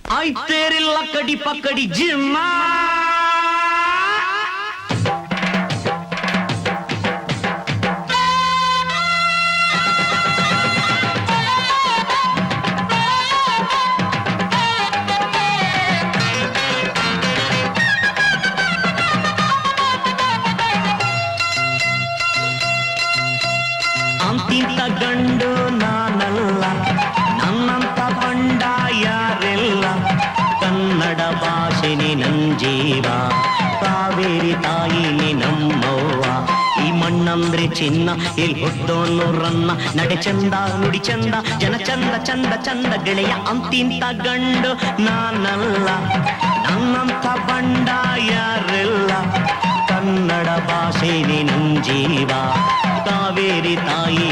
ಆಯ್ತೇರಿಲ್ಲ ಕಡಿ ಪಕ್ಕಡಿ ಜಿಮ್ಮ ಅಂತಿಂತ ಗಂಡು ನಾನಲ್ಲ ನನ್ನಂತ ಬಂಡ ಯಾರೆಲ್ಲ ಕನ್ನಡ ಭಾಷೆನಿ ನನ್ ಜೀವ ಕಾವೇರಿ ತಾಯಿನಿ ನಮ್ಮವ್ವ ಈ ಮಣ್ಣಂದ್ರೆ ಚಿನ್ನ ಇಲ್ಲಿ ಹುಟ್ಟೋನು ರನ್ನ ನಡೆ ಚಂದ ನುಡಿ ಚಂದ ಜನ ಚಂದ ಚಂದ ಚಂದ ಗೆಳೆಯ ಅಂತಿಂತ ಗಂಡು ನಾನಲ್ಲ ನನ್ನಂತ ಬಂಡ ಯಾರೆಲ್ಲ ಕನ್ನಡ ಭಾಷೆನಿ ನನ್ ಜೀವ ಕಾವೇರಿ ತಾಯಿ